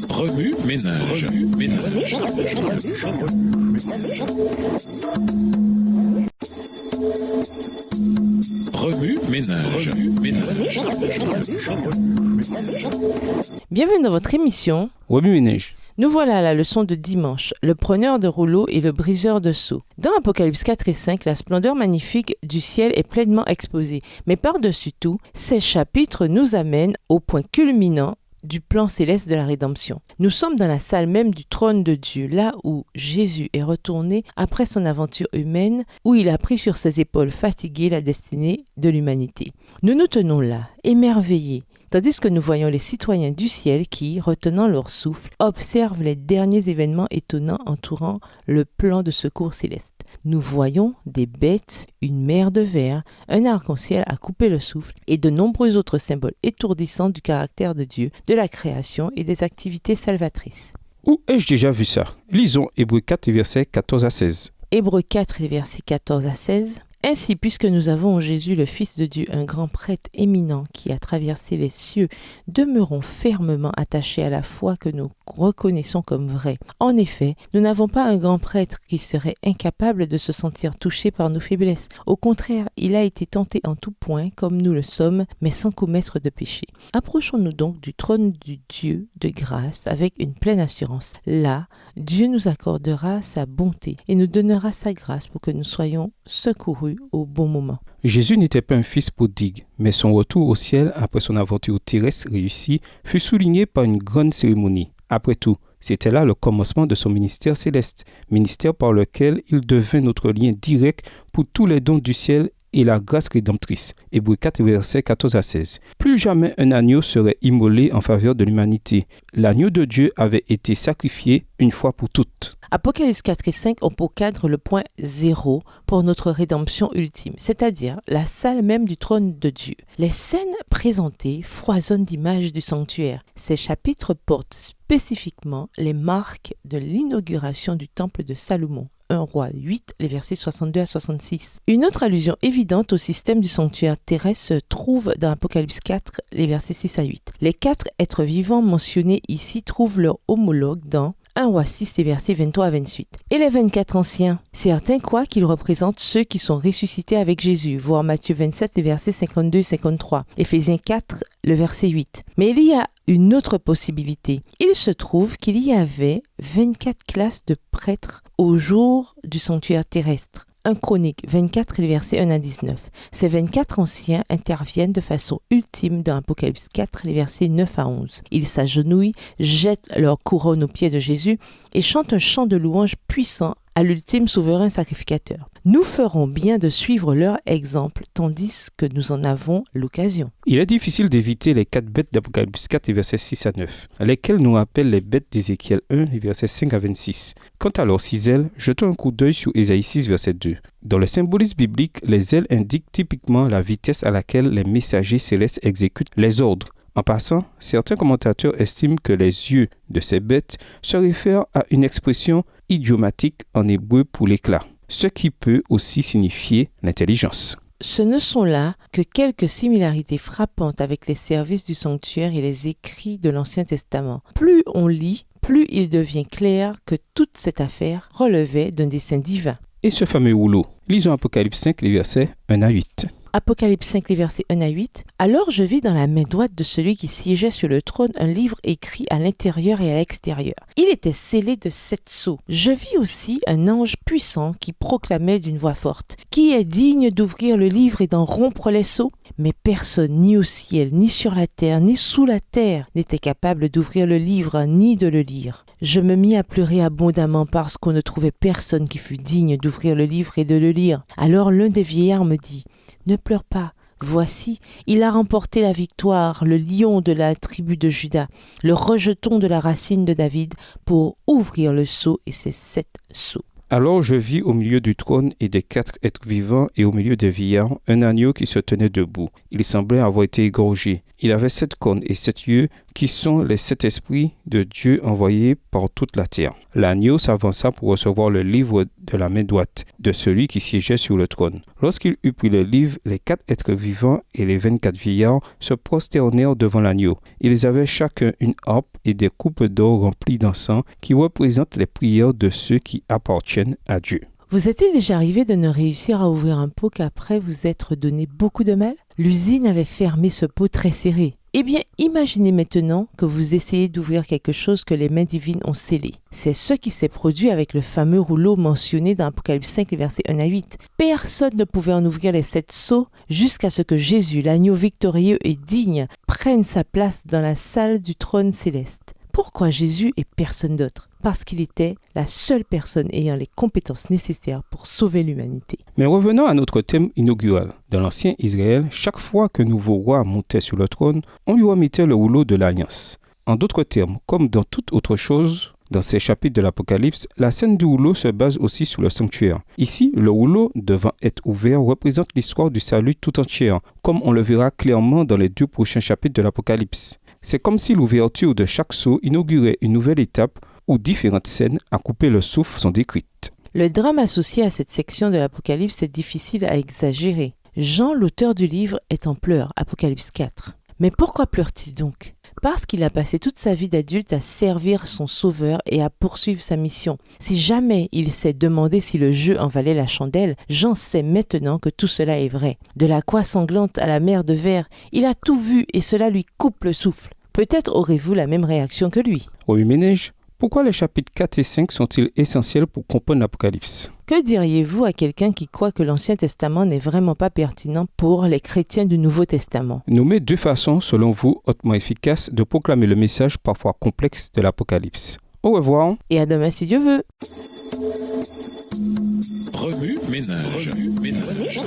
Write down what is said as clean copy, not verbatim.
Remue ménage. Remue ménage. Bienvenue dans votre émission Remue ménage. Nous voilà à la leçon de dimanche, le preneur de rouleau et le briseur de seaux. Dans Apocalypse 4 et 5, la splendeur magnifique du ciel est pleinement exposée. Mais par-dessus tout, ces chapitres nous amènent au point culminant du plan céleste de la rédemption. Nous sommes dans la salle même du trône de Dieu, là où Jésus est retourné après son aventure humaine, où il a pris sur ses épaules fatiguées la destinée de l'humanité. Nous nous tenons là, émerveillés, tandis que nous voyons les citoyens du ciel qui, retenant leur souffle, observent les derniers événements étonnants entourant le plan de secours céleste. Nous voyons des bêtes, une mer de verre, un arc-en-ciel à couper le souffle et de nombreux autres symboles étourdissants du caractère de Dieu, de la création et des activités salvatrices. Où ai-je déjà vu ça? Lisons Hébreux 4, versets 14 à 16. Hébreux 4, versets 14 à 16. Ainsi, puisque nous avons en Jésus, le Fils de Dieu, un grand prêtre éminent qui a traversé les cieux, demeurons fermement attachés à la foi que nous reconnaissons comme vraie. En effet, nous n'avons pas un grand prêtre qui serait incapable de se sentir touché par nos faiblesses. Au contraire, il a été tenté en tout point, comme nous le sommes, mais sans commettre de péché. Approchons-nous donc du trône du Dieu de grâce avec une pleine assurance. Là, Dieu nous accordera sa bonté et nous donnera sa grâce pour que nous soyons secourus au bon moment. Jésus n'était pas un fils prodigue, mais son retour au ciel après son aventure terrestre réussie fut souligné par une grande cérémonie. Après tout, c'était là le commencement de son ministère céleste, ministère par lequel il devint notre lien direct pour tous les dons du ciel et la grâce rédemptrice. Hébreux 4, versets 14 à 16. Plus jamais un agneau serait immolé en faveur de l'humanité. L'agneau de Dieu avait été sacrifié une fois pour toutes. Apocalypse 4 et 5 ont pour cadre le point 0 pour notre rédemption ultime, c'est-à-dire la salle même du trône de Dieu. Les scènes présentées foisonnent d'images du sanctuaire. Ces chapitres portent spécifiquement les marques de l'inauguration du temple de Salomon. 1 Roi 8, les versets 62 à 66. Une autre allusion évidente au système du sanctuaire terrestre se trouve dans Apocalypse 4, les versets 6 à 8. Les 4 êtres vivants mentionnés ici trouvent leur homologue dans 1 Roi 6, les versets 23 à 28. Et les 24 anciens, certains croient qu'ils représentent ceux qui sont ressuscités avec Jésus, voir Matthieu 27, les versets 52 et 53, Éphésiens 4, le verset 8. Mais il y a une autre possibilité. Il se trouve qu'il y avait 24 classes de prêtres au jour du sanctuaire terrestre. 1 Chronique 24, les versets 1 à 19. Ces 24 anciens interviennent de façon ultime dans Apocalypse 4, les versets 9 à 11. Ils s'agenouillent, jettent leur couronne aux pieds de Jésus et chantent un chant de louange puissant à l'ultime souverain sacrificateur. Nous ferons bien de suivre leur exemple, tandis que nous en avons l'occasion. Il est difficile d'éviter les 4 bêtes d'Apocalypse 4, les versets 6 à 9, lesquelles nous rappellent les bêtes d'Ézéchiel 1, les versets 5 à 26. Quant à leurs 6 ailes, jetons un coup d'œil sur Ésaïe 6, verset 2. Dans le symbolisme biblique, les ailes indiquent typiquement la vitesse à laquelle les messagers célestes exécutent les ordres. En passant, certains commentateurs estiment que les yeux de ces bêtes se réfèrent à une expression idiomatique en hébreu pour l'éclat, ce qui peut aussi signifier l'intelligence. Ce ne sont là que quelques similarités frappantes avec les services du sanctuaire et les écrits de l'Ancien Testament. Plus on lit, plus il devient clair que toute cette affaire relevait d'un dessein divin. Et ce fameux rouleau, lisons Apocalypse 5, les versets 1 à 8. Apocalypse 5, les versets 1 à 8. Alors je vis dans la main droite de celui qui siégeait sur le trône un livre écrit à l'intérieur et à l'extérieur. Il était scellé de 7 sceaux. Je vis aussi un ange puissant qui proclamait d'une voix forte: Qui est digne d'ouvrir le livre et d'en rompre les sceaux? Mais personne, ni au ciel, ni sur la terre, ni sous la terre, n'était capable d'ouvrir le livre, ni de le lire. Je me mis à pleurer abondamment parce qu'on ne trouvait personne qui fût digne d'ouvrir le livre et de le lire. Alors l'un des vieillards me dit: Ne pleure pas, voici, il a remporté la victoire, le lion de la tribu de Juda, le rejeton de la racine de David, pour ouvrir le sceau et ses 7 sceaux. Alors je vis au milieu du trône et des 4 êtres vivants et au milieu des vieillards un agneau qui se tenait debout. Il semblait avoir été égorgé. Il avait 7 cornes et 7 yeux qui sont les 7 esprits de Dieu envoyés par toute la terre. L'agneau s'avança pour recevoir le livre de la main droite de celui qui siégeait sur le trône. Lorsqu'il eut pris le livre, les 4 êtres vivants et les 24 vieillards se prosternèrent devant l'agneau. Ils avaient chacun une harpe et des coupes d'or remplies d'encens qui représentent les prières de ceux qui appartiennent à Dieu. Vous est-il déjà arrivé de ne réussir à ouvrir un pot qu'après vous être donné beaucoup de mal? L'usine avait fermé ce pot très serré. Eh bien, imaginez maintenant que vous essayez d'ouvrir quelque chose que les mains divines ont scellé. C'est ce qui s'est produit avec le fameux rouleau mentionné dans Apocalypse 5, versets 1 à 8. Personne ne pouvait en ouvrir les 7 sceaux jusqu'à ce que Jésus, l'agneau victorieux et digne, prenne sa place dans la salle du trône céleste. Pourquoi Jésus et personne d'autre? Parce qu'il était la seule personne ayant les compétences nécessaires pour sauver l'humanité. Mais revenons à notre thème inaugural. Dans l'ancien Israël, chaque fois qu'un nouveau roi montait sur le trône, on lui remettait le rouleau de l'Alliance. En d'autres termes, comme dans toute autre chose, dans ces chapitres de l'Apocalypse, la scène du rouleau se base aussi sur le sanctuaire. Ici, le rouleau devant être ouvert représente l'histoire du salut tout entière, comme on le verra clairement dans les 2 prochains chapitres de l'Apocalypse. C'est comme si l'ouverture de chaque sceau inaugurait une nouvelle étape où différentes scènes à couper le souffle sont décrites. Le drame associé à cette section de l'Apocalypse est difficile à exagérer. Jean, l'auteur du livre, est en pleurs, Apocalypse 4. Mais pourquoi pleure-t-il donc? Parce qu'il a passé toute sa vie d'adulte à servir son sauveur et à poursuivre sa mission. Si jamais il s'est demandé si le jeu en valait la chandelle, Jean sait maintenant que tout cela est vrai. De la croix sanglante à la mer de verre, il a tout vu et cela lui coupe le souffle. Peut-être aurez-vous la même réaction que lui. Oui, Ménage, pourquoi les chapitres 4 et 5 sont-ils essentiels pour comprendre l'Apocalypse? Que diriez-vous à quelqu'un qui croit que l'Ancien Testament n'est vraiment pas pertinent pour les chrétiens du Nouveau Testament? Nommez 2 façons, selon vous, hautement efficaces de proclamer le message parfois complexe de l'Apocalypse. Au revoir. Et à demain si Dieu veut. Remue ménage. Remue ménage.